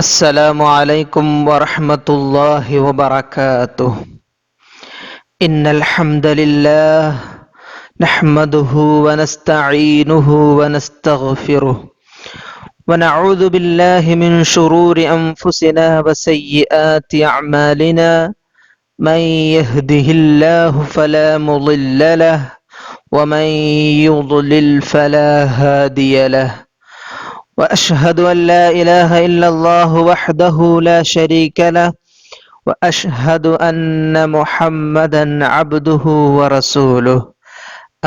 السلام علیکم ورحمۃ اللہ وبرکاتہ۔ ان الحمد للہ نحمده ونستعینه ونستغفره ونعوذ باللہ من شرور انفسنا وسیئات اعمالنا من يهده الله فلا مضل له ومن يضلل فلا هادي له وأشهد أن لا إله إلا الله وحده لا شريك له وأشهد أن محمدا عبده ورسوله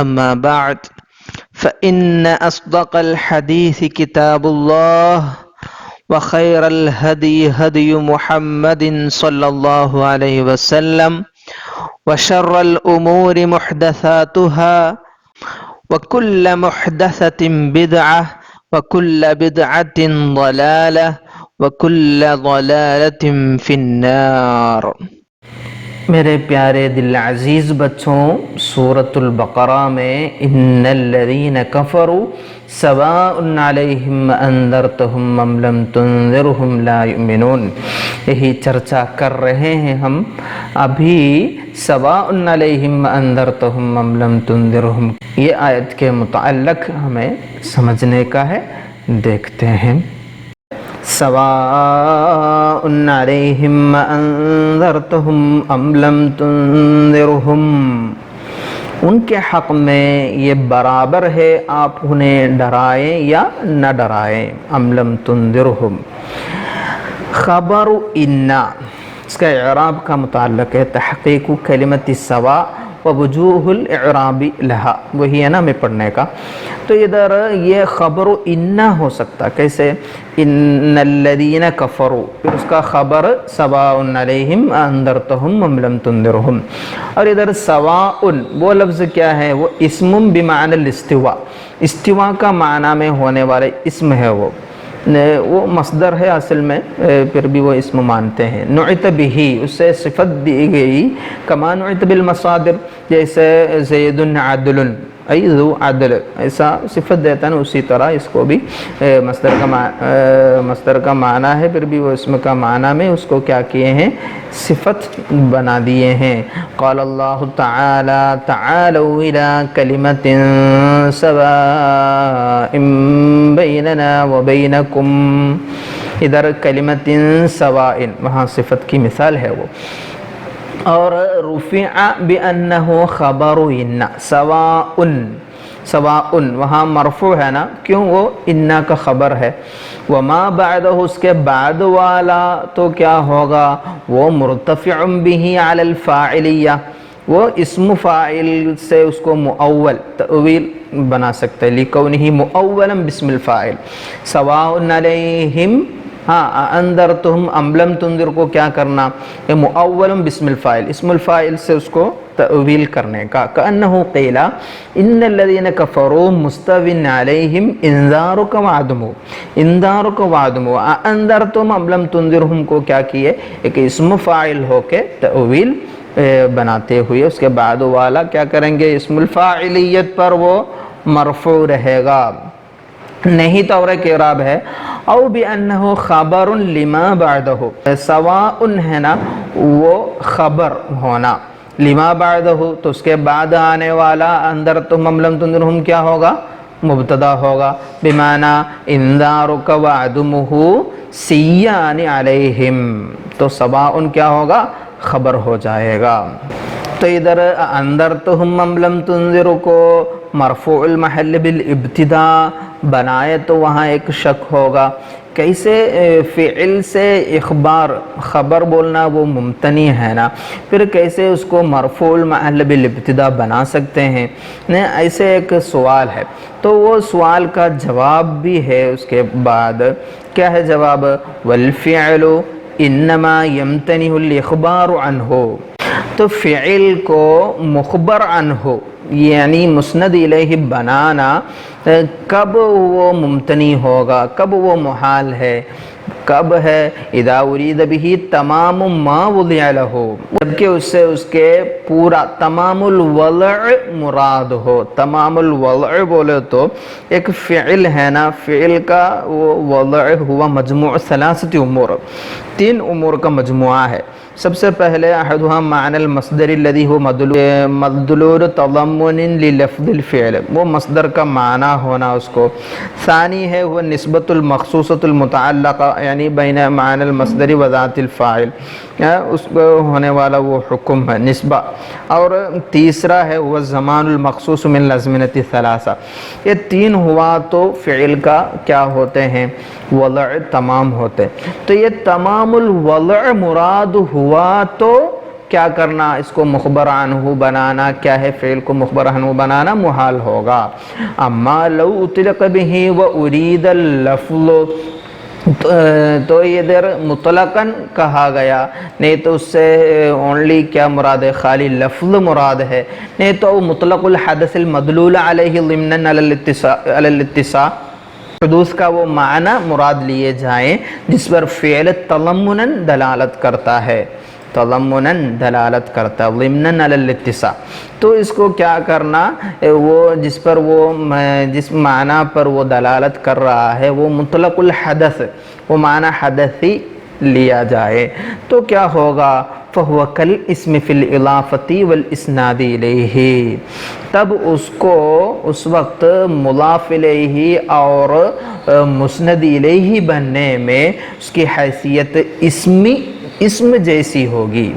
أما بعد فإن أصدق الحديث كتاب الله وخير الهدي هدي محمد صلى الله عليه وسلم وشر الأمور محدثاتها وكل محدثة بدعة وَكُلَّ بِدْعَةٍ ضَلَالَةٍ وَكُلَّ ضَلَالَةٍ فِي النَّارِ۔ میرے پیارے دل عزیز بچوں، سورۃ البقرہ میں ان الذین کفروا سواء علیہم انذرتہم ام لم تنذرہم لا یؤمنون، یہی چرچا کر رہے ہیں ہم ابھی۔ سواء علیہم انذرتہم ام لم تنذرہم، یہ آیت کے متعلق ہمیں سمجھنے کا ہے، دیکھتے ہیں۔ سواء علیہم انذرتہم ام لم تنذرہم، ان کے حق میں یہ برابر ہے آپ انہیں ڈرائیں یا نہ ڈرائیں۔ ام لم تنذرہم، خبر ان، اس کا اعراب کا متعلق ہے تحقیق کلمۃ سواء ووجوہ الاعراب لہا، وہی ہے نا ہمیں پڑھنے کا۔ تو ادھر یہ خبر ان ہو سکتا، کیسے؟ ان الذین کفروا، پھر اس کا خبر سواء علیہم انذرتہم ام لم تنذرہم، اور ادھر سواء وہ لفظ کیا ہے؟ وہ اسم بمعنی الاستواء، استواء کا معنی میں ہونے والے اسم ہے، وہ مصدر ہے اصل میں، پھر بھی وہ اسم مانتے ہیں۔ نعت بہ، اس سے صفت دی گئی، کما نعت بالمصادر، جیسے زید عدل ای ذو عدل، ایسا صفت دیتا ہے نا، اسی طرح اس کو بھی مصدر کا معنی ہے، پھر بھی وہ اسم کا معنی میں اس کو کیا کیے ہیں؟ صفت بنا دیے ہیں۔ قال اللہ تعالی تعالوا الی کلمۃ سواء بیننا وبینکم، ادھر کلمۃ سواء، وہاں صفت کی مثال ہے وہ۔ اور رفع بأنہ خبر ان، سواء سواء وہاں مرفوع ہے نا، کیوں؟ وہ ان کا خبر ہے۔ وما بعدہ، اس کے بعد والا تو کیا ہوگا؟ وہ مرتفع به علی الفاعلیہ، وہ اسم فاعل سے اس کو مؤول تأویل بنا سکتے ہیں، لکونہ مؤولا باسم الفاعل۔ سواء علیہم، انذرتہم ام لم تنذر کو کیا کرنا؟ یہ مؤول باسم الفاعل، اسم الفاعل سے اس کو تأویل کرنے کا۔ کأنہ قیل ان الذین کفروا مستو علیہم انذارک وعدم، انذارک وعدم، انذرتم ام لم تنذرہم کو کیا کیے؟ ایک اسم فاعل ہو کے تأویل بناتے ہوئے اس کے بعد والا کیا کریں گے؟ اسم الفاعلیت پر وہ مرفوع رہے گا، نہیں تو اور ایک اعراب ہے او بأنہ خبر لما بعدہ، سواء ہے نا وہ خبر ہونا، لما بعدہ تو اس کے بعد آنے والا انذرتم ام لم تنذرہم کیا ہوگا؟ مبتدا ہوگا، بمعنی انذارک وعدمہ سیان علیہم، تو سواء کیا ہوگا؟ خبر ہو جائے گا۔ تو ادھر انذرتہم ام لم تنذر کو مرفوع المحل بالابتداء بنائے تو وہاں ایک شک ہوگا، کیسے فعل سے اخبار خبر بولنا وہ ممتنی ہے نا، پھر کیسے اس کو مرفوع المحل بالابتداء بنا سکتے ہیں؟ ایسے ایک سوال ہے، تو وہ سوال کا جواب بھی ہے اس کے بعد، کیا ہے جواب؟ والفعل انما یمتنع الاخبار عنہ، تو فعل کو مخبر عنہ یعنی مسند الیہ بنانا کب وہ ممتنی ہوگا، کب وہ محال ہے؟ کب ہے؟ اذا ارید به تمام ما وضع له، جبکہ اس سے اس کے پورا تمام الوضع مراد ہو۔ تمام الوضع بولے تو ایک فعل ہے نا، فعل کا وہ وضع ہوا مجموع ثلاثت امور، 3 امور کا مجموعہ ہے۔ سب سے پہلے احدها معنی المصدر الذي هو مدلول تضمن للفظ الفعل، وہ مصدر کا معنی ہونا اس کو۔ ثانی ہے وہ نسبت المخصوصۃ المتعلقہ، یعنی بین معنی المصدر و ذات الفاعل، اس کو ہونے والا وہ حکم ہے نسبہ۔ اور تیسرا ہے وہ زمان المخصوص من الازمنۃ الثلاثہ، یہ 3 ہوا تو فعل کا کیا ہوتے ہیں؟ وضع تمام ہوتے۔ تو یہ تمام الوضع مراد ہوا تو کیا کرنا؟ اس کو مخبر عنہ بنانا کیا ہے؟ فعل کو مخبر عنہ بنانا محال ہوگا۔ اما لو اطلق به و ارید اللفظ، تو ادھر مطلقاً کہا گیا، نہیں تو اس سے اونلی کیا مراد ہے؟ خالی لفظ مراد ہے، نہیں تو مطلق الحدث المدلول علیہ ضمناً علی الاتساع، حدوث کا وہ معنی مراد لیے جائیں جس پر فعل تضمناً دلالت کرتا ہے، تضمناً دلالت کرتا، ضمناً علی الاتساع۔ تو اس کو کیا کرنا؟ وہ جس پر وہ جس معنی پر وہ دلالت کر رہا ہے وہ مطلق الحدث، وہ معنی حدثی لیا جائے تو کیا ہوگا؟ فَهُوَ كَالْإِسْمِ فِي الْإِضَافَةِ وَالْإِسْنَادِ إِلَيْهِ، تب اس کو اس وقت مضاف الیہ اور مسند الیہ بننے میں اس کی حیثیت اسم جیسی ہوگی،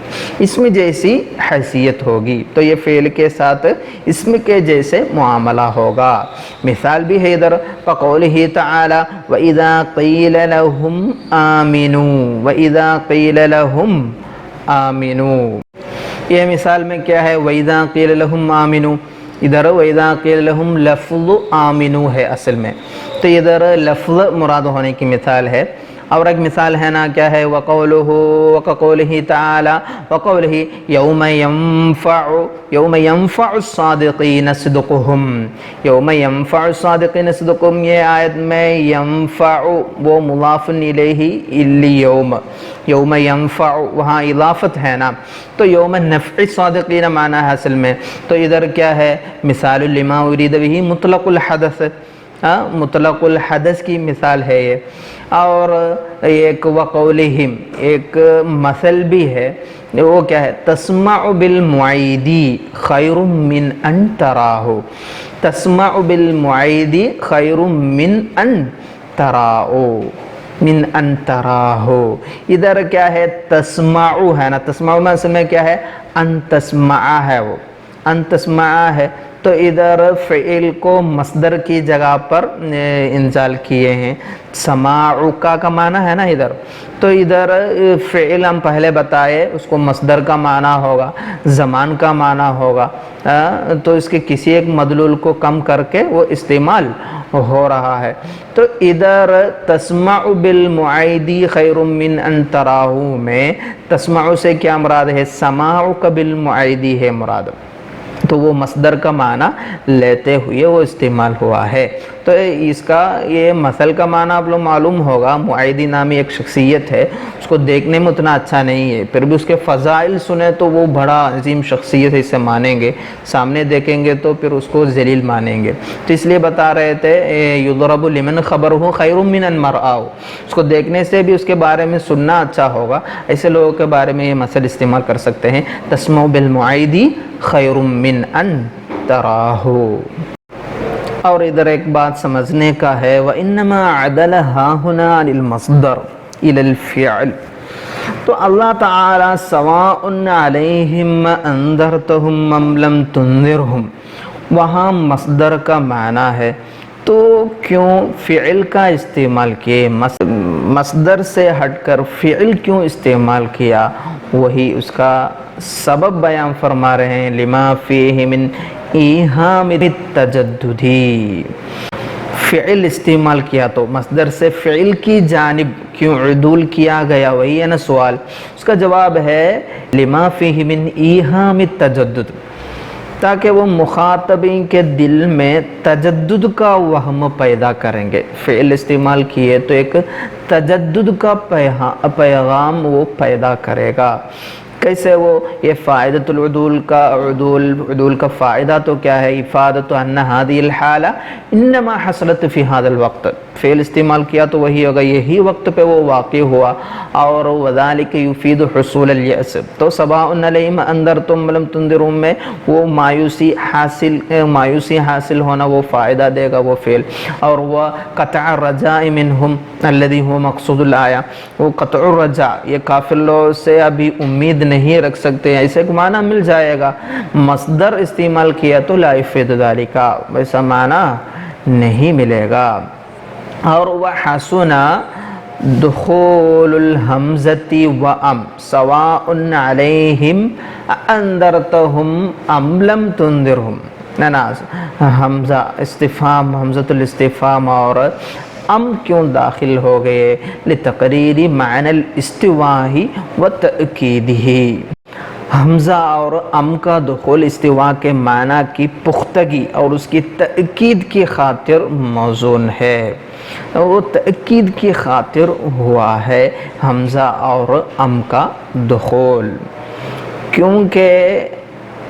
اسم جیسی حیثیت ہوگی، تو یہ فعل کے ساتھ اسم کے جیسے معاملہ ہوگا۔ مثال بھی ہے ادھر، فَقَوْلِهِ تَعَالَى وَإِذَا قِيلَ لَهُمْ آمِنُوا، وَإِذَا قِيلَ لَهُمْ آمِنُوا، یہ مثال میں کیا ہے؟ وَإِذَا قِيلَ لَهُمْ آمِنُوا، ادھر وَإِذَا قِيلَ لَهُمْ لفظ آمِنُوا ہے اصل میں، تو ادھر لفظ مراد ہونے کی مثال ہے۔ اور ایک مثال ہے نا، کیا ہے؟ وَقَقَوْلِهِ تَعَالَى وَقَوْلِهِ يَوْمَ يَنْفَعُ الصَّادِقِينَ صِدْقُهُمْ، يَوْمَ يَنْفَعُ الصَّادِقِينَ صِدْقُهُمْ، یہ آیت میں ينفع وہ مضاف الیہ اليوم، یوم ينفع وہاں اضافت ہے نا، تو یوم نفع الصادقین معنی ہے اصل میں، تو ادھر کیا ہے؟ مثال لما ارید به مطلق الحدث، مطلق الحدث کی مثال ہے یہ۔ اور ایک وقولہم ایک مثل بھی ہے، وہ کیا ہے؟ تسمع بالمعیدی خیر من ان تراہ، تسمع بالمعیدی خیر من ان تراہ، من ان تراہ، ادھر کیا ہے؟ تسمع ہے نا، تسمع میں اصل میں کیا ہے؟ ان تسمع ہے، وہ ان تسمع ہے، تو ادھر فعل کو مصدر کی جگہ پر انزال کیے ہیں، سماع کا معنی ہے نا ادھر، تو ادھر فعل ہم پہلے بتائے اس کو مصدر کا معنی ہوگا، زمان کا معنی ہوگا، تو اس کے کسی ایک مدلول کو کم کر کے وہ استعمال ہو رہا ہے۔ تو ادھر تسمع بالمعیدی خیر من ان تراہ میں تسمع سے کیا مراد ہے؟ سماع کا بالمعیدی ہے مراد، تو وہ مصدر کا معنی لیتے ہوئے وہ استعمال ہوا ہے۔ تو اس کا یہ مثل کا معنی آپ لوگ معلوم ہوگا، معیدی نامی ایک شخصیت ہے، اس کو دیکھنے میں اتنا اچھا نہیں ہے، پھر بھی اس کے فضائل سنیں تو وہ بڑا عظیم شخصیت ہے، اسے مانیں گے، سامنے دیکھیں گے تو پھر اس کو ذلیل مانیں گے، تو اس لیے بتا رہے تھے یضرب لمن خبرہ خیر من ان مرآہ، اس کو دیکھنے سے بھی اس کے بارے میں سننا اچھا ہوگا، ایسے لوگوں کے بارے میں یہ مثل استعمال کر سکتے ہیں، تسمع بالمعیدی خیر من ان تراہ۔ اور ادھر ایک بات سمجھنے کا ہے، وَإِنَّمَا عَدَلَ هَاهُنَا عَنِ الْمَصْدَرِ إِلَى الْفِعْلِ، تو اللہ تعالیٰ سواء علیہم انذرتہم ام لم تنذرہم، وہاں مصدر کا معنی ہے تو کیوں فعل کا استعمال کیے؟ مصدر سے ہٹ کر فعل کیوں استعمال کیا؟ وہی اس کا سبب بیان فرما رہے ہیں، لما فیہ من ایہام التجددی، فعل استعمال کیا تو مصدر سے فعل کی جانب کیوں عدول کیا گیا؟ وہی ہے نا سوال، اس کا جواب ہے لما فیہ من ایہام التجدد، تاکہ وہ مخاطبین کے دل میں تجدد کا وہم پیدا کریں گے. فعل استعمال کیے تو ایک تجدد کا پیغام وہ پیدا کرے گا. کیسے؟ وہ یہ فائدۃ العدول کا عدول کا فائدہ تو کیا ہے؟ افادۃ ان هذه الحالہ انما حصلت فی هذا الوقت. فعل استعمال کیا تو وہی ہوگا، یہی وقت پہ وہ واقع ہوا. اور وذالک یفید حصول الیأس، تو سواء علیہم انذرتم لم تنذروا میں وہ مایوسی حاصل ہونا وہ فائدہ دے گا وہ فعل. اور وہ قطع الرجاء منہم الذی هو مقصود الآیہ، وہ قطع الرجاء یہ کافر لوگ سے ابھی امید نہیں رکھ سکتے، ایسے ایک معنی مل جائے گا. مصدر استعمال کیا تو لا یفید ذالک، ویسا معنی نہیں ملے گا. اور وحسن دخول الحمزۃ وام سواء علیہم انذرتہم ام لم تنذرہم. حمزہ استفہام، حمزۃ الاستفہام اور ام کیوں داخل ہو گئے؟ لتقریر معنی الاستواء و تأکیدہ. حمزہ اور ام کا دخول استواء کے معنی کی پختگی اور اس کی تأکید کی خاطر موزون ہے. وہ تأکید کی خاطر ہوا ہے حمزہ اور ام کا دخول، کیونکہ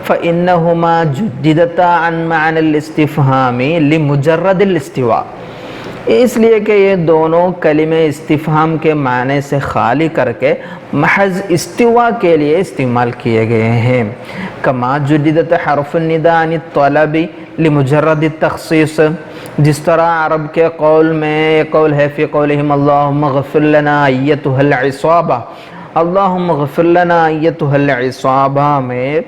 فإنہما جددتا عن معنی الاستفہام لمجرد الاستواء، اس لیے کہ یہ دونوں کلمے استفہام کے معنی سے خالی کر کے محض استوا کے لیے استعمال کیے گئے ہیں. کما جددت حرف النداء عن الطلب لمجرد التخصیص، جس طرح عرب کے قول میں قول ہے فی قولہم اللہم اغفر لنا ایتھا العصابہ، اللہم اغفر لنا ایتھا العصابہ میں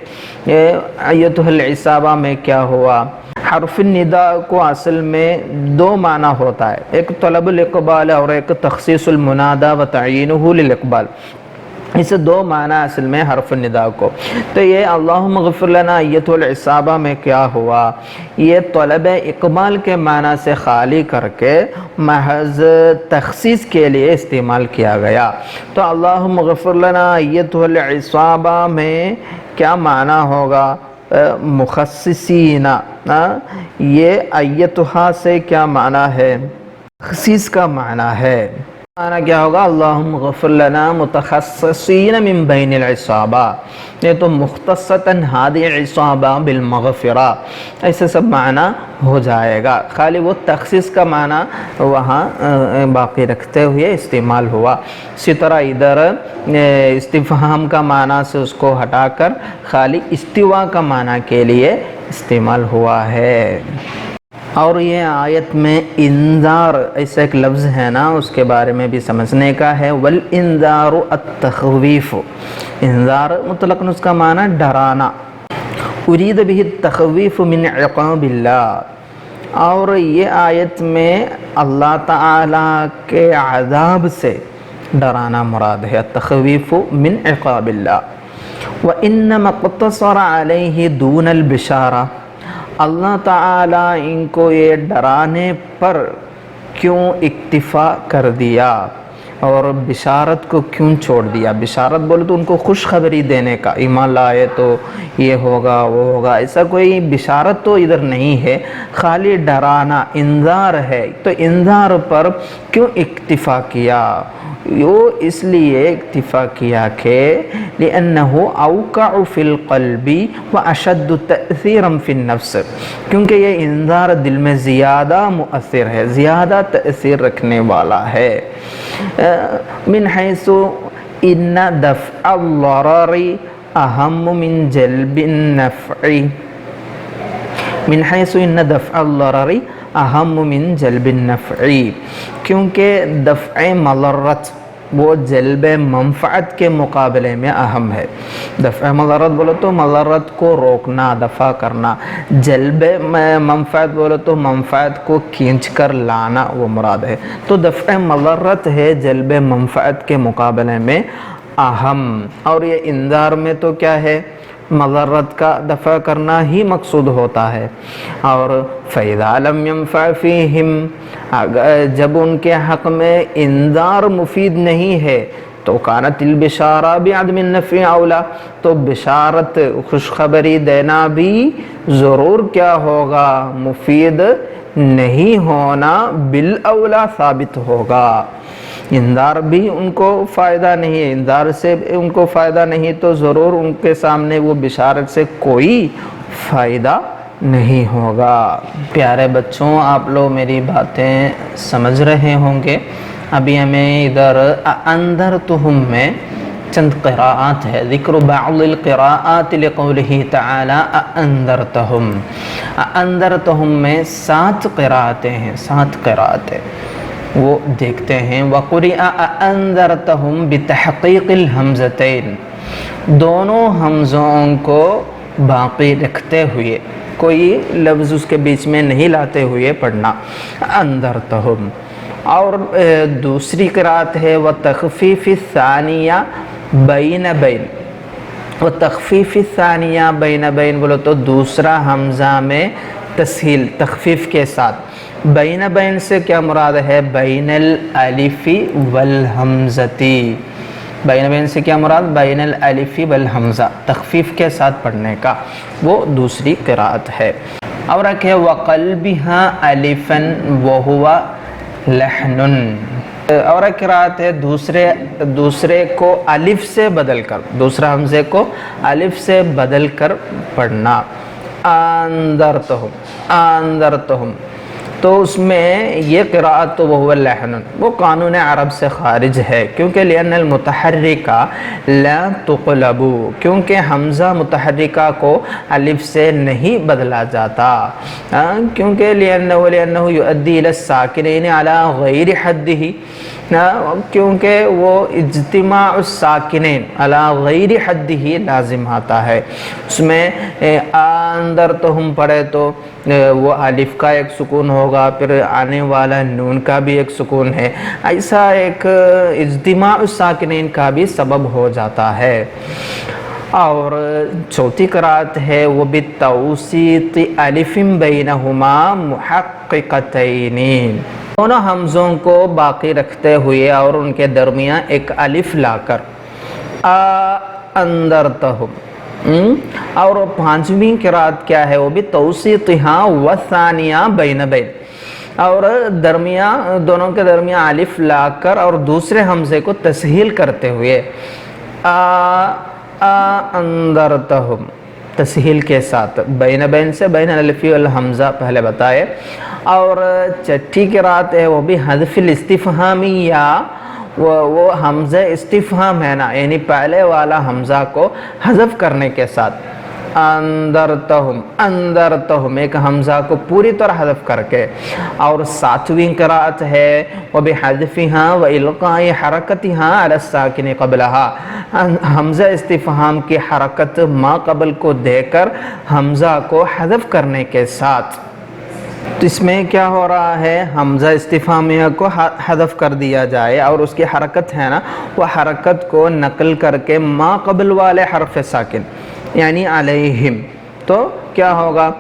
ایتھا العصابہ میں کیا ہوا؟ حرف النداء کو اصل میں دو معنی ہوتا ہے، ایک طلب الاقبال اور ایک تخصیص المنادى و تعیینہ للاقبال. اسے دو معنی اصل میں حرف النداء کو. تو یہ اللہم اغفر لنا ایتھا العصابہ میں کیا ہوا؟ یہ طلب اقبال کے معنی سے خالی کر کے محض تخصیص کے لیے استعمال کیا گیا. تو اللہم اغفر لنا ایتھا العصابہ میں کیا معنی ہوگا؟ مخصصین. یہ ایتھا سے کیا معنی ہے؟ تخصیص کا معنی ہے. معنی کیا ہوگا؟ اللہم غفر لنا متخصصین من بین العصابہ، یہ تو مختصتاً ہادی عصابہ بالمغفرہ، ایسے سب معنی ہو جائے گا. خالی وہ تخصیص کا معنی وہاں باقی رکھتے ہوئے استعمال ہوا. اسی طرح ادھر استفہام کا معنی سے اس کو ہٹا کر خالی استوا کا معنی کے لیے استعمال ہوا ہے. اور یہ آیت میں انذار ایسا ایک لفظ ہے نا، اس کے بارے میں بھی سمجھنے کا ہے. والانذار التخویف، انذار مطلق اس کا معنی ڈرانا. ارید به التخویف من عقاب اللہ، اور یہ آیت میں اللہ تعالی کے عذاب سے ڈرانا مراد ہے. التخویف من عقاب اللہ. وانما اقتصر علیہ دون البشارہ، اللہ تعالیٰ ان کو یہ ڈرانے پر کیوں اکتفا کر دیا اور بشارت کو کیوں چھوڑ دیا؟ بشارت بولے تو ان کو خوشخبری دینے کا، ایمان لائے تو یہ ہوگا وہ ہوگا، ایسا کوئی بشارت تو ادھر نہیں ہے، خالی ڈرانا انذار ہے. تو انذار پر کیوں اکتفا کیا؟ وہ اس لیے اکتفا کیا کہ لأنه اوقع فی القلب واشد تأثیرا فی النفس، کیونکہ یہ انذار دل میں زیادہ مؤثر ہے، زیادہ تأثیر رکھنے والا ہے. من حیث ان دفع الضرر اہم من جلب النفع، من حیث ان دفع الضرر اہم من جلب النفع، کیونکہ دفع مضرت وہ جلب منفعت کے مقابلے میں اہم ہے. دفع مضرت بولو تو مضرت کو روکنا، دفع کرنا. جلب منفعت بولو تو منفعت کو کھینچ کر لانا وہ مراد ہے. تو دفع مضرت ہے جلب منفعت کے مقابلے میں اہم. اور یہ انذار میں تو کیا ہے؟ مضرت کا دفع کرنا ہی مقصود ہوتا ہے. اور فَإِذَا لَمْ يَنْفَعْ فِيهِمْ، جب ان کے حق میں انذار مفید نہیں ہے، تو کانت البشارہ بعدم النفع اولا، تو بشارت خوشخبری دینا بھی ضرور کیا ہوگا، مفید نہیں ہونا بالاولا ثابت ہوگا۔ انذار بھی ان کو فائدہ نہیں ہے، انذار سے ان کو فائدہ نہیں تو ضرور ان کے سامنے وہ بشارت سے کوئی فائدہ نہیں ہوگا۔ پیارے بچوں، آپ لوگ میری باتیں سمجھ رہے ہوں گے۔ ابھی ہمیں ادھر انذرتہم میں چند قراءات ہے، ذکر بعض القراءات لقولہ تعالی انذرتہم۔ انذرتہم میں 7 قراءتیں ہیں، 7 قراءتیں، وہ دیکھتے ہیں۔ وقرئ انذرتہم بتحقیق الحمزتین، دونوں حمزوں کو باقی رکھتے ہوئے، کوئی لفظ اس کے بیچ میں نہیں لاتے ہوئے پڑھنا، انذرتہم۔ اور دوسری قرأت ہے وتخفیف الثانیہ بین بین، وتخفیف الثانیہ بین بین بولو تو دوسرا حمزہ میں تسہیل، تخفیف کے ساتھ۔ بین بین سے کیا مراد ہے؟ بین الالف والحمزتی، بین بین سے کیا مراد؟ بین الالف والحمزہ، تخفیف کے ساتھ پڑھنے کا، وہ دوسری قرأت ہے۔ اور ایک ہے وقلبها الفا وهو لحن، اور ایک قرأت ہے دوسرے کو الف سے بدل کر، دوسرا حمزے کو الف سے بدل کر پڑھنا، انذرتہم، انذرتہم۔ تو اس میں یہ قرأت تو وہ لحن، وہ قانون عرب سے خارج ہے، کیونکہ لأن المتحرکہ لا تقلب، کیونکہ حمزہ متحرکہ کو الف سے نہیں بدلا جاتا، کیونکہ لأنه يؤدي إلى الساکنین علی غیر حدہ، کیونکہ وہ اجتماع الساکنین علی غیر حدہ لازم آتا ہے۔ اس میں انذرتہم پڑھے تو وہ الف کا ایک سکون ہوگا، پھر آنے والا نون کا بھی ایک سکون ہے، ایسا ایک اجتماع الساکنین کا بھی سبب ہو جاتا ہے۔ اور چوتھی قرأت ہے وبالتوسیط الف بینہما محققتین، دونوں حمزوں کو باقی رکھتے ہوئے اور ان کے درمیان ایک الف لا کر، انذرتہم۔ اور پانچویں قرأت کیا ہے؟ وہ بھی توسیطہا والثانیہ بین بین، اور درمیان، دونوں کے درمیان الف لا کر اور دوسرے حمزے کو تسہیل کرتے ہوئے، انذرتہم، تسہیل کے ساتھ، بین بین سے بین الالف والحمزہ پہلے بتائے۔ اور چھٹی قرأت ہے وہ بھی حذف الاستفہامیہ، وہ حمزہ استفہام ہے نا، یعنی پہلے والا حمزہ کو حذف کرنے کے ساتھ، انذرتہم، انذرتہم، ایک حمزہ کو پوری طرح حذف کر کے۔ اور ساتویں قرأت ہے وبحذفہا والقاء حرکتہا علی الساکن قبلہا، حمزہ استفہام کی حرکت ما قبل کو دے کر حمزہ کو حذف کرنے کے ساتھ۔ تو اس میں کیا ہو رہا ہے؟ حمزہ استفہامیہ کو حذف کر دیا جائے اور اس کی حرکت ہے نا، وہ حرکت کو نقل کر کے ما قبل والے حرف ساکن یعنی علیہم، تو کیا ہوگا؟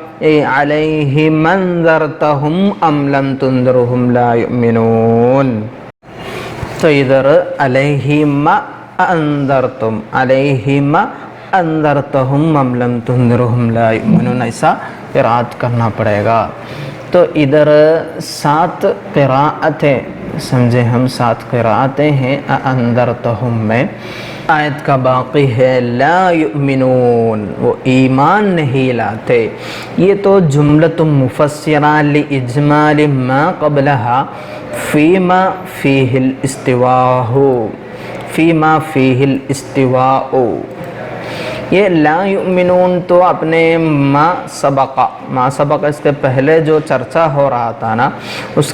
علیہم انذرتہم ام لم تنذرہم لا یؤمنون۔ تو ادھر علیہم انذرتم، علیہم انذرتہم ام لم تنذرہم لا یؤمنون، ایسا قرأت کرنا پڑے گا۔ تو ادھر 7 قراءتیں سمجھے ہم، 7 قراءتیں ہیں انذرتہم میں۔ آیت کا باقی ہے لا یؤمنون، وہ ایمان نہیں لاتے۔ یہ تو جملۃ مفسرہ لاجمال ما قبلہا فیما فیہ الاستواء، فیما فیہ الاستواء۔ یہ لا یؤمنون تو اپنے ما سبق اس کے پہلے جو چرچا ہو رہا تھا نا، اس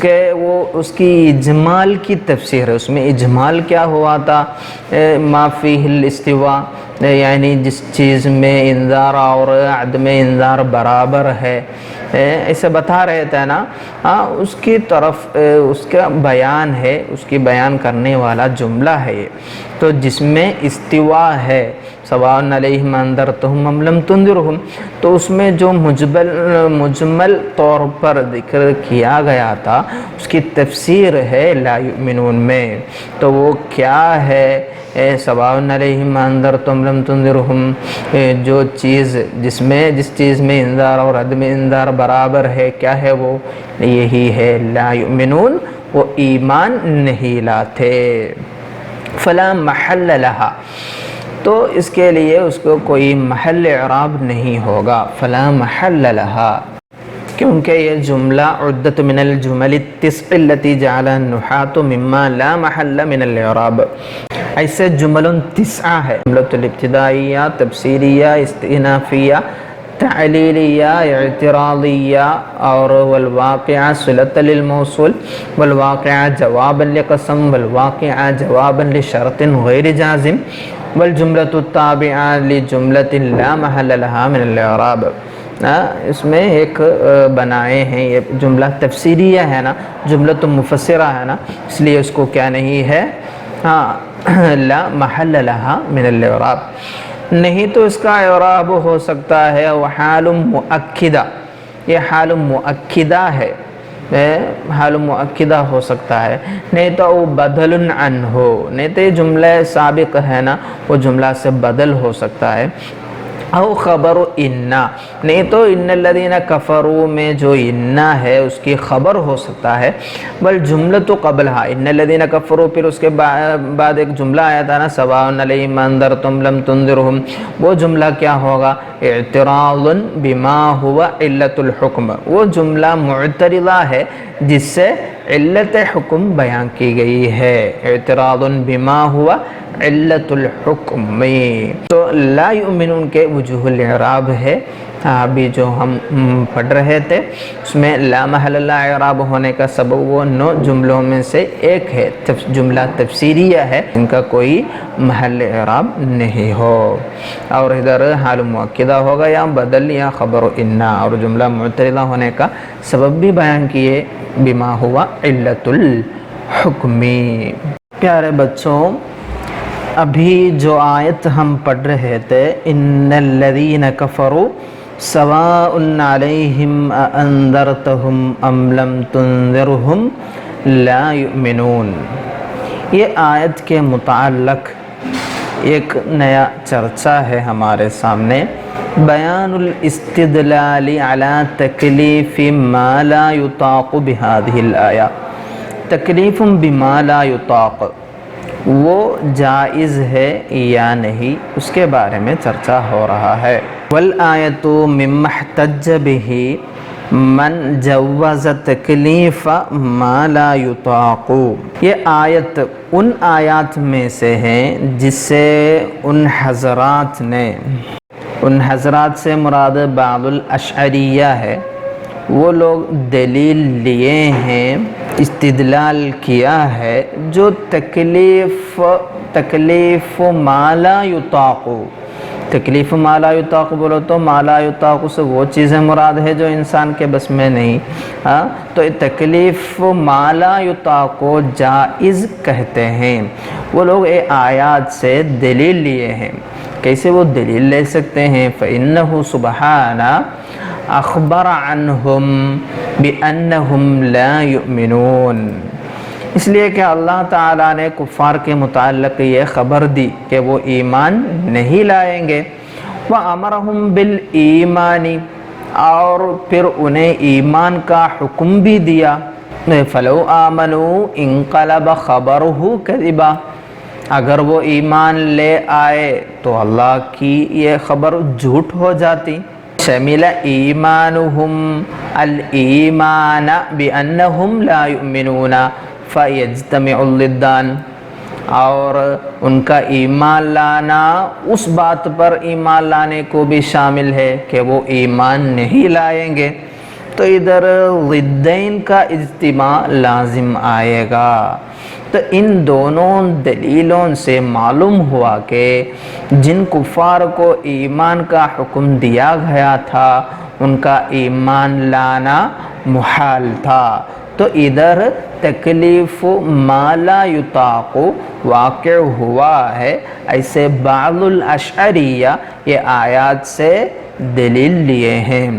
کی اجمال کی تفسیر ہے۔ اس میں اجمال کیا ہوا تھا؟ ما فیہ الاستواء، یعنی جس چیز میں انذار اور عدم انذار برابر ہے، اسے بتا رہے تھے نا، اس کی طرف اس کا بیان ہے، اس کی بیان کرنے والا جملہ ہے یہ، تو جس میں استوا ہے، سواء علیہم انذرتہم ام لم تنذرہم، تو اس میں جو مجمل طور پر ذکر کیا گیا تھا اس کی تفسیر ہے لا یؤمنون میں، تو وہ کیا ہے؟ سواء علیہم انذرتہم لم تنذرہم، جو چیز جس چیز میں انذار اور عدم انذار برابر ہے، کیا ہے وہ؟ یہی ہے لا یؤمنون، وہ ایمان نہیں لاتے۔ فلا محل لہا، تو اس کے لیے اس کو کوئی محل اعراب نہیں ہوگا، فلا محل لہا، کیونکہ یہ جملہ عدت من الجمل التسع التي جعلها النحاة مما لا محل من الاعراب، ایسے جمل تسعہ ہے، جملۃ الابتدائیہ، تبصیریہ، استئنافیہ، تعلیلیہ، اعتراضیہ، اور والواقعہ صلۃ للموصول، والواقعہ جوابا لقسم، والواقعہ جوابا لشرط غیر جازم، والجملۃ التابعہ لجملۃ لا محل لها من الاعراب۔ اس میں ایک بنائے ہیں، یہ جملہ تفسیریہ ہے نا، جملۃ مفسرہ ہے نا، اس لیے اس کو کیا نہیں ہے؟ لا محل لها من الاعراب، نہیں تو اس کا اعراب ہو سکتا ہے وحال مؤکدہ، یہ حال مؤکدہ ہے، حال مؤکدہ ہو سکتا ہے، نہیں تو بدل عنہ، نہیں تو یہ جملہ سابق ہے نا، وہ جملہ سے بدل ہو سکتا ہے، او خبر انا، نہیں تو ان الذین کفروا میں جو انا ہے اس کی خبر ہو سکتا ہے، بل جملۃ قبلھا، ان الذین کفروا، پھر اس کے بعد ایک جملہ آیا تھا نا سواء علیہم انذرتم لم تنذرہم، وہ جملہ کیا ہوگا؟ اعتراض بما هو علت الحکم، وہ جملہ معترضہ ہے جس سے علت حکم بیان کی گئی ہے، اعتراض بما ہوا علت الحکم۔ تو لا یؤمنون کے وجوہ الاعراب ہے، ابھی جو ہم پڑھ رہے تھے اس میں لا محل لا اعراب ہونے کا سبب وہ 9 جملوں میں سے ایک ہے، جملہ تفسیریہ ہے، ان کا کوئی محل اعراب نہیں ہو، اور ادھر حال مؤکدہ ہوگا یا بدل یا خبر انا، اور جملہ معترضہ ہونے کا سبب بھی بیان کیے بما ہوا علت الحکمی۔ پیارے بچوں، ابھی جو آیت ہم پڑھ رہے تھے ان الذین کفروا سواء علیہم اانذرتہم ام لم تنذرہم لا یؤمنون، یہ آیت کے متعلق ایک نیا چرچا ہے ہمارے سامنے، بیان الاستدلال علی تکلیف ما لا یطاق بهذه الآیہ، تکلیف بما لا یطاق وہ جائز ہے یا نہیں، اس کے بارے میں چرچا ہو رہا ہے۔ والآیت مما احتج به من جوز تکلیف ما لا یطاق، یہ آیت ان آیات میں سے ہے جس سے ان حضرات سے مراد بعض الاشعریہ ہے، وہ لوگ دلیل لیے ہیں، استدلال کیا ہے، جو تکلیف ما لا یطاق، تکلیف ما لا یطاق بولو تو ما لا یطاق سے وہ چیزیں مراد ہے جو انسان کے بس میں نہیں، تو تکلیف ما لا یطاق کو جائز کہتے ہیں، وہ لوگ آیات سے دلیل لیے ہیں۔ کیسے وہ دلیل لے سکتے ہیں؟ فإنہ سبحانہ اخبر عنہم بأنہم لا یؤمنون، اس لیے کہ اللہ تعالیٰ نے کفار کے متعلق یہ خبر دی کہ وہ ایمان نہیں لائیں گے، وَأَمَرَهُمْ بِالْإِيمَانِ، اور پھر انہیں ایمان کا حکم بھی دیا، فَلَوْ آمَنُوا انقلب خبرہ کذبا، اگر وہ ایمان لے آئے تو اللہ کی یہ خبر جھوٹ ہو جاتی۔ شمل ایمانہم الایمان بانہم لا یؤمنون فیجتمع الضدان، اور ان کا ایمان لانا اس بات پر ایمان لانے کو بھی شامل ہے کہ وہ ایمان نہیں لائیں گے، تو ادھر ضدین کا اجتماع لازم آئے گا، تو ان دونوں دلیلوں سے معلوم ہوا کہ جن کفار کو ایمان کا حکم دیا گیا تھا ان کا ایمان لانا محال تھا۔ تو ادھر تکلیف ما لا یطاق واقع ہوا ہے، ایسے بعض الاشعریہ یہ آیات سے دلیل لیے ہیں۔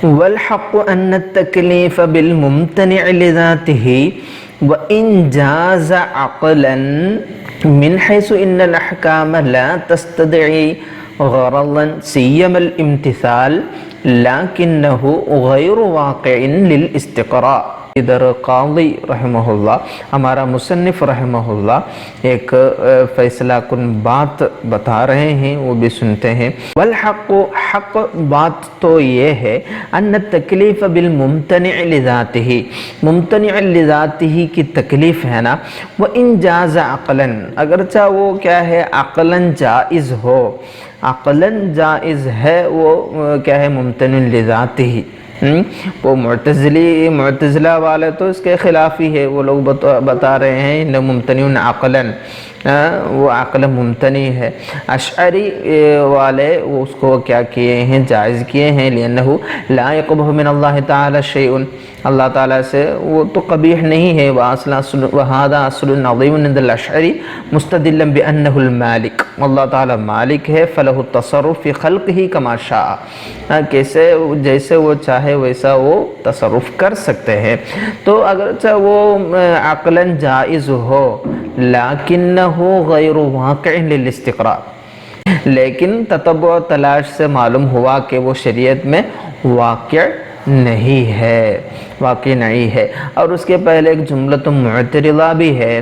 والحق ان التکلیف بالممتنع لذاته وإن جاز عقلا من حيث ان الاحکام لا تستدعي غرضا سيما الامتثال لكنه غیر واقع للاستقراء۔ ادھر قاضی رحمہ اللہ، ہمارا مصنف رحمہ اللہ ایک فیصلہ کن بات بتا رہے ہیں، وہ بھی سنتے ہیں۔ والحق، حق بات تو یہ ہے، ان التکلیف بالممتنع لذاته، ممتنع لذاته کی تکلیف ہے نا، وَإِن جَازَ عَقْلًا، اگرچہ وہ کیا ہے عقلاً جائز ہو، عقلاً جائز ہے، وہ کیا ہے ممتنع لذاته۔ وہ معتزلہ والے تو اس کے خلافی ہے، وہ لوگ بتا رہے ہیں ممتنع عقلاً، وہ عقل ممتنع ہے۔ اشعری والے وہ اس کو کیا کیے ہیں، جائز کیے ہیں، لأنه لا يقبح من اللہ تعالی شیء، اللہ تعالیٰ سے وہ تو قبیح نہیں ہے۔ وَهَذَا أَصْلٌ عَظِيمٌ عِنْدَ الْأَشْعَرِ مُسْتَدِلًّا بِأَنَّهُ الْمَالِكُ، اللہ تعالیٰ مالک ہے، فَلَهُ التصرف فی خلقہ کما شاء، کیسے جیسے وہ چاہے ویسا وہ تصرف کر سکتے ہیں۔ تو اگرچہ وہ عقلاً جائز ہو لیکنہ غیر واقع للاستقراء، لیکن تتبع تلاش سے معلوم ہوا کہ وہ شریعت میں واقع نہیں ہے، واقع نہیں ہے۔ اور اس کے پہلے ایک جملۃ معترضہ بھی ہے،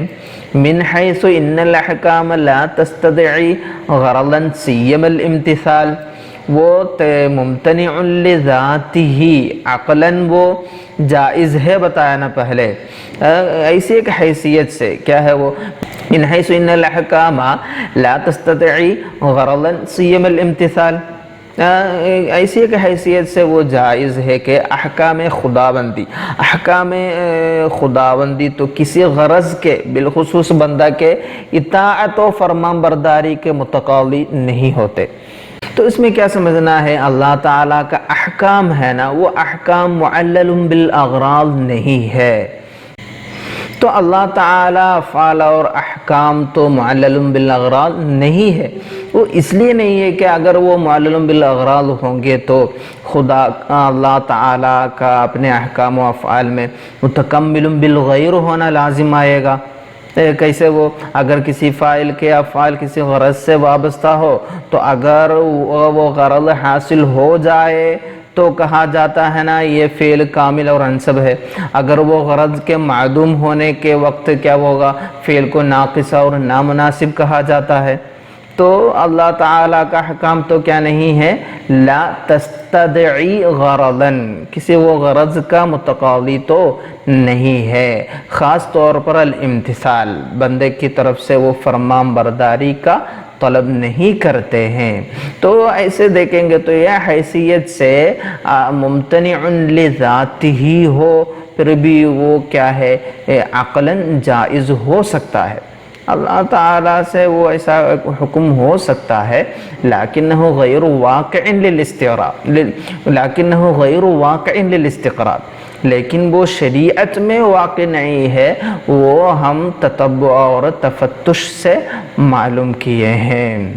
من حیث ان الاحکام لا تستدعی غرضا سیما الامتثال، وہ ممتنع لذاتہ عقلاً وہ جائز ہے بتایا نا پہلے، ایسی ایک حیثیت سے کیا ہے وہ، من حیث ان الاحکام لا تستدعی غرضا سیما الامتثال، ایسی ایک حیثیت سے وہ جائز ہے کہ احکام خداوندی، احکام خداوندی تو کسی غرض کے بالخصوص بندہ کے اطاعت و فرمان برداری کے متقاضی نہیں ہوتے۔ تو اس میں کیا سمجھنا ہے، اللہ تعالیٰ کا احکام ہے نا، وہ احکام معلل بالاغراض نہیں ہے۔ تو اللہ تعالیٰ افعال اور احکام تو معلل بالاغراض نہیں ہے، وہ اس لیے نہیں ہے کہ اگر وہ معلل بالاغراض ہوں گے تو خدا اللہ تعالیٰ کا اپنے احکام و افعال میں متکمل بالغیر ہونا لازم آئے گا۔ کیسے وہ اگر کسی فاعل کے افعال کسی غرض سے وابستہ ہو تو اگر وہ غرض حاصل ہو جائے تو کہا جاتا ہے نا یہ فعل کامل اور انصب ہے، اگر وہ غرض کے معدوم ہونے کے وقت کیا ہوگا، فعل کو ناقص اور نامناسب کہا جاتا ہے۔ تو اللہ تعالیٰ کا حکام تو کیا نہیں ہے، لا تستدعی غرضا، کسی وہ غرض کا متقاضی تو نہیں ہے، خاص طور پر الامتثال، بندے کی طرف سے وہ فرمان برداری کا طلب نہیں کرتے ہیں۔ تو ایسے دیکھیں گے تو یہ حیثیت سے ممتنع لذاتہ ہو پھر بھی وہ کیا ہے عقلاً جائز ہو سکتا ہے، اللہ تعالیٰ سے وہ ایسا حکم ہو سکتا ہے، لیکنہ غیر واقع للاستقراء، لیکن وہ شریعت میں واقع نہیں ہے، وہ ہم تتبع اور تفتش سے معلوم کیے ہیں۔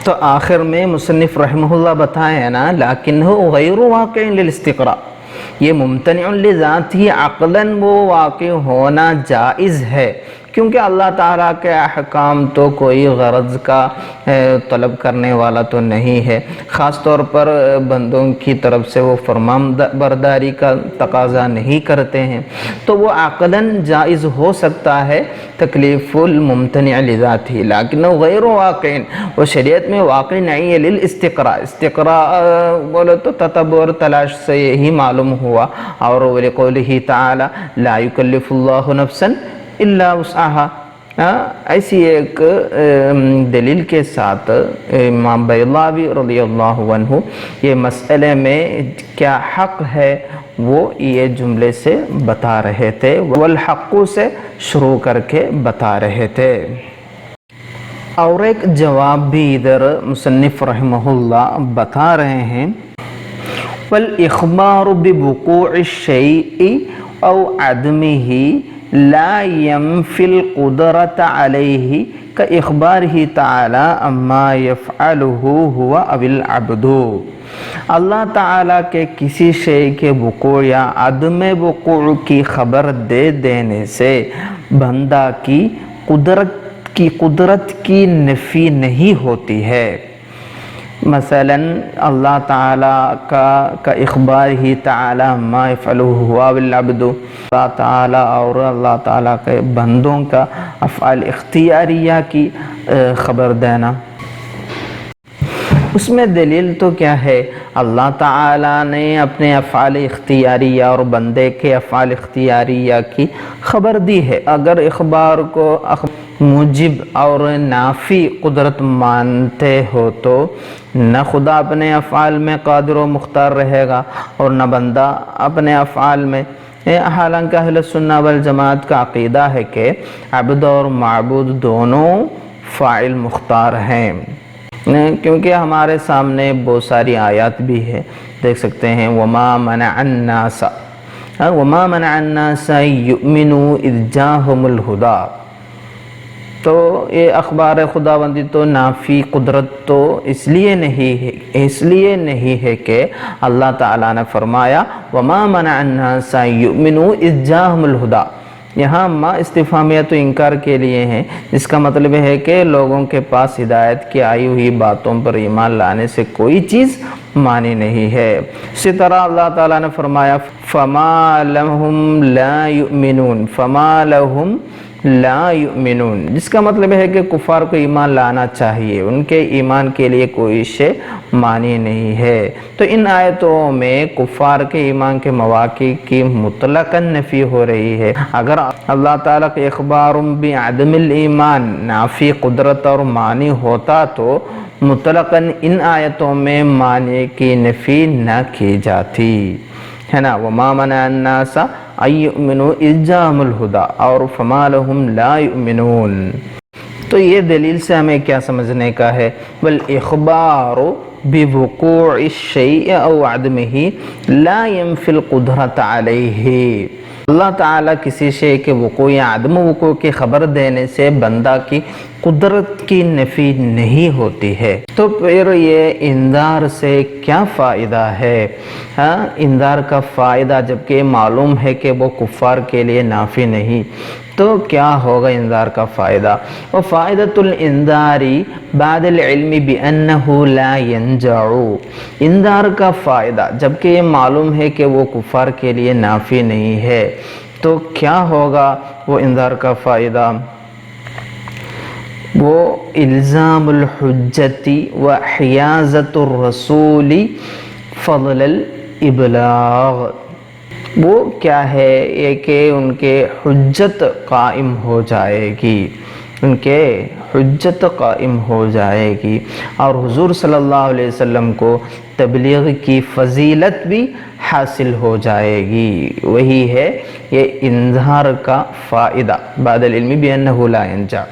تو آخر میں مصنف رحمہ اللہ بتائے نا، لیکنہ غیر واقع للاستقراء، یہ ممتنع لذاتہ عقلاً وہ واقع ہونا جائز ہے، کیونکہ اللہ تعالیٰ کے احکام تو کوئی غرض کا طلب کرنے والا تو نہیں ہے، خاص طور پر بندوں کی طرف سے وہ فرمان برداری کا تقاضا نہیں کرتے ہیں، تو وہ عقلاً جائز ہو سکتا ہے تکلیف الممتنع لذاتہ، لیکن غیر واقع، وہ شریعت میں واقع نہیں ہے للاستقراء، استقراء بولے تو تتبع اور تلاش سے یہی معلوم ہوا، اور ولقولہ تعالی لا یکلف اللہ نفسا الا وسعها، ایسی ایک دلیل کے ساتھ امام بیضاوی رضی اللہ عنہ یہ مسئلے میں کیا حق ہے وہ یہ جملے سے بتا رہے تھے، والحق سے شروع کر کے بتا رہے تھے۔ اور ایک جواب بھی ادھر مصنف رحمہ اللہ بتا رہے ہیں، والإخبار بوقوع الشيء أو عدمه لا ينفي القدرة عليه كإخباره تعالى عما يفعله هو أو العبد۔ اللہ تعالیٰ کے کسی شے کے وقوع یا عدم وقوع کی خبر دے دینے سے بندہ کی قدرت کی نفی نہیں ہوتی ہے۔ مثلا اللہ تعالیٰ کا اخبار ہی تعالیٰ ما یفعلہ ہوا بالعبد، اللہ تعالیٰ اور اللہ تعالیٰ کے بندوں کا افعال اختیاریہ کی خبر دینا، اس میں دلیل تو کیا ہے؟ اللہ تعالیٰ نے اپنے افعال اختیاریہ اور بندے کے افعال اختیاریہ کی خبر دی ہے۔ اگر اخبار کو موجب اور نافی قدرت مانتے ہو تو نہ خدا اپنے افعال میں قادر و مختار رہے گا اور نہ بندہ اپنے افعال میں۔ حالانکہ اہل سنہ والجماعت کا عقیدہ ہے کہ عبد اور معبود دونوں فاعل مختار ہیں، کیونکہ ہمارے سامنے بہت ساری آیات بھی ہے، دیکھ سکتے ہیں وما منع الناس یؤمنوا اذ جاءہم الہدی، تو یہ اخبار خداوندی تو نافی قدرت تو اس لیے نہیں ہے کہ اللہ تعالیٰ نے فرمایا وما منع الناس یؤمنوا اذ جاءہم الہدی، یہاں ما استفہامیہ تو انکار کے لیے ہیں، جس کا مطلب ہے کہ لوگوں کے پاس ہدایت کی آئی ہوئی باتوں پر ایمان لانے سے کوئی چیز مانی نہیں ہے۔ اسی طرح اللہ تعالیٰ نے فرمایا فما لہم لا یؤمنون، جس کا مطلب ہے کہ کفار کو ایمان لانا چاہیے، ان کے ایمان کے لیے کوئی شے مانی نہیں ہے۔ تو ان آیتوں میں کفار کے ایمان کے مواقع کی مطلقاً نفی ہو رہی ہے۔ اگر اللہ تعالیٰ کے اخبار بعدم الایمان نافی قدرت اور مانی ہوتا تو مطلقاً ان آیتوں میں مانی کی نفی نہ کی جاتی ہے نا۔ وما منع الناس ان یؤمنوا اذ جاءہم الہدی اور فما لہم لا یؤمنون، تو یہ دلیل سے ہمیں کیا سمجھنے کا ہے؟ والاخبار بوقوع الشیء او عدمہ لا ينفی القدرۃ علیہ، اللہ تعالیٰ کسی شے کے وقوع یا عدم وقوع کی خبر دینے سے بندہ کی قدرت کی نفی نہیں ہوتی ہے۔ تو پھر یہ انذار سے کیا فائدہ ہے؟ انذار کا فائدہ جبکہ معلوم ہے کہ وہ کفار کے لیے نافی نہیں، تو کیا ہوگا انذار کا فائدہ؟ وفائدۃ الانذار بعد العلم بانہ لا ینجع، انذار کا فائدہ جبکہ یہ معلوم ہے کہ وہ کفار کے لیے نافی نہیں ہے، تو کیا ہوگا وہ انذار کا فائدہ؟ وہ الزام الحجت و حیازت الرسول فضل الابلاغ، وہ کیا ہے؟ یہ کہ ان کے حجت قائم ہو جائے گی، ان کے حجت قائم ہو جائے گی، اور حضور صلی اللہ علیہ وسلم کو تبلیغ کی فضیلت بھی حاصل ہو جائے گی۔ وہی ہے یہ انذار کا فائدہ بعد العلم بانہ لا ینجع۔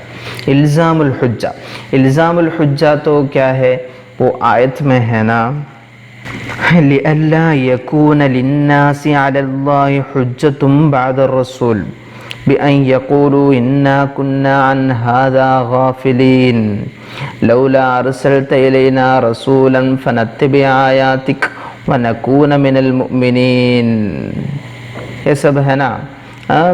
الزام الحجہ، الزام الحجہ تو کیا ہے؟ وہ آیت میں ہے نا، لئلا یکون للناس علی اللہ حجۃ بعد الرسول بأن يقولوا إنا كنا عن هذا غافلين لولا أرسلت إلينا رسولا فنتبع آياتك ونكون من المؤمنين، یہ سب ہے نا۔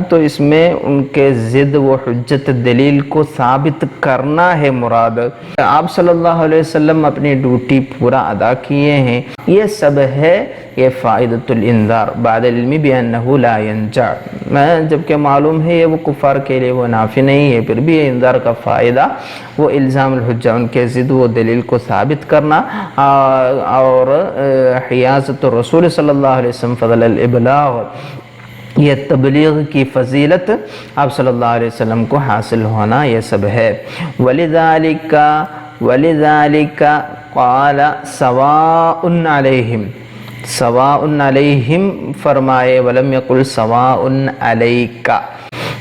تو اس میں ان کے ضد و حجت دلیل کو ثابت کرنا ہے مراد۔ آپ صلی اللہ علیہ وسلم اپنی ڈیوٹی پورا ادا کیے ہیں، یہ سب ہے یہ فائدۃ الانذار بعد العلم بانہ لا ینجع، جبکہ معلوم ہے یہ وہ کفار کے لیے وہ نافی نہیں ہے، پھر بھی یہ انذار کا فائدہ وہ الزام الحجہ، ان کے ضد و دلیل کو ثابت کرنا، اور حیازت الرسول صلی اللہ علیہ وسلم فضل الابلاغ، یہ تبلیغ کی فضیلت آپ صلی اللہ علیہ وسلم کو حاصل ہونا یہ سب ہے۔ وَلِذَٰلِكَ قَالَ سَوَاءٌ عَلَيْهِمْ، سواء علیہم فرمائے، وَلَمْ يَقُلْ سَوَاءٌ عَلَيْكَ،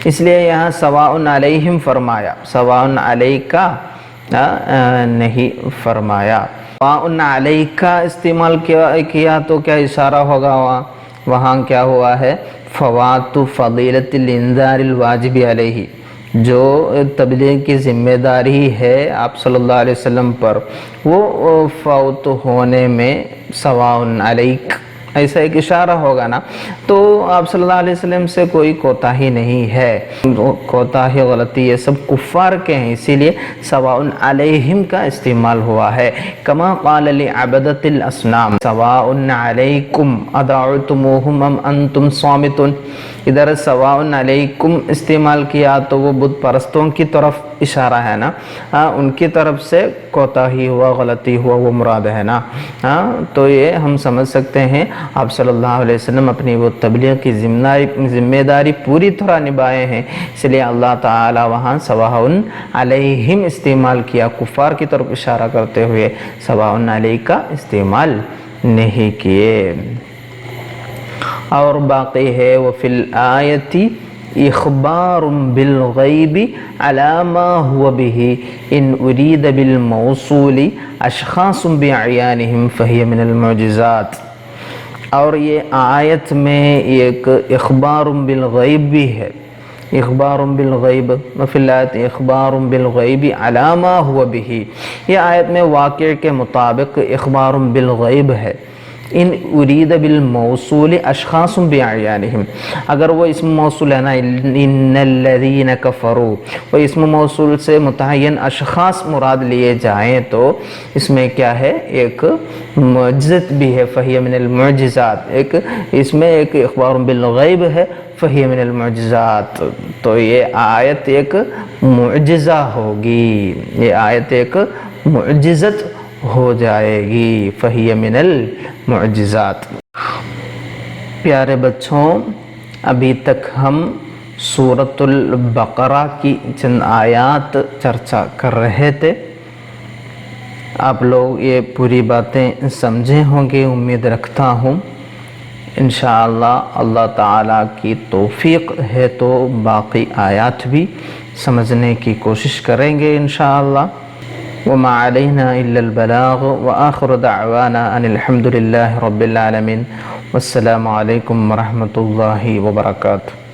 اس لیے یہاں سواء علیہم فرمایا، سواء علیک نہیں فرمایا۔ سواء علیک استعمال کیا تو کیا اشارہ ہوگا وہاں کیا ہوا ہے؟ فوات فضیلت الانذار الواجب علیہ، جو تبلیغ کی ذمہ داری ہے آپ صلی اللہ علیہ وسلم پر، وہ فوت ہونے میں سواء علیک ایسا ایک اشارہ ہوگا نا، تو آپ صلی اللہ علیہ وسلم سے کوئی کوتاہی نہیں ہے، کوتاہی غلطی یہ سب کفار کے ہیں، اسی لیے سواء علیہم کا استعمال ہوا ہے۔ کما قال لعبدۃ الاصنام سواء علیکم ادعوتموہم ام انتم صامتون، ادھر سواء علیکم استعمال کیا تو وہ بت پرستوں کی طرف اشارہ ہے نا، ان کی طرف سے کوتاہی ہوا، غلطی ہوا، وہ مراد ہے نا، تو یہ ہم سمجھ سکتے ہیں آپ صلی اللہ علیہ وسلم اپنی وہ تبلیغ کی ذمہ داری پوری طرح نبھائے ہیں، اس لیے اللہ تعالی وہاں سواء علیہم استعمال کیا، کفار کی طرف اشارہ کرتے ہوئے سواء علیہ کا استعمال نہیں کیے۔ اور باقی ہے وفی الآیت اخبار بالغیب علی ما هو به ان ارید بالموصول اشخاص باعیانہم فہی من المعجزات، اور یہ آیت میں ایک اخبار بالغیب بھی ہے، اخبار بالغیب وفی الآیت اخبار بالغیب علی ما هو به، یہ آیت میں واقع کے مطابق اخبار بالغیب ہے۔ ان ارید بالموصول اشخاص باعیانہم، اگر وہ اسم موصول ہے نا ان الذین کفروا، وہ اسم موصول سے متعین اشخاص مراد لیے جائیں تو اس میں کیا ہے؟ ایک معجزت بھی ہے، فہی من المعجزات، ایک اس میں ایک اخبار بالغیب ہے، فہی من المعجزات، تو یہ آیت ایک معجزہ ہوگی، یہ آیت ایک معجزت ہو جائے گی، فہی من المعجزات۔ پیارے بچوں، ابھی تک ہم سورۃ البقرہ کی چند آیات چرچا کر رہے تھے، آپ لوگ یہ پوری باتیں سمجھے ہوں گے امید رکھتا ہوں، انشاءاللہ اللہ تعالیٰ کی توفیق ہے تو باقی آیات بھی سمجھنے کی کوشش کریں گے انشاءاللہ۔ وما علینا الا البلاغ وآخر دعوانا ان الحمد للہ رب العالمین، والسلام علیکم ورحمۃ اللہ وبرکاتہ۔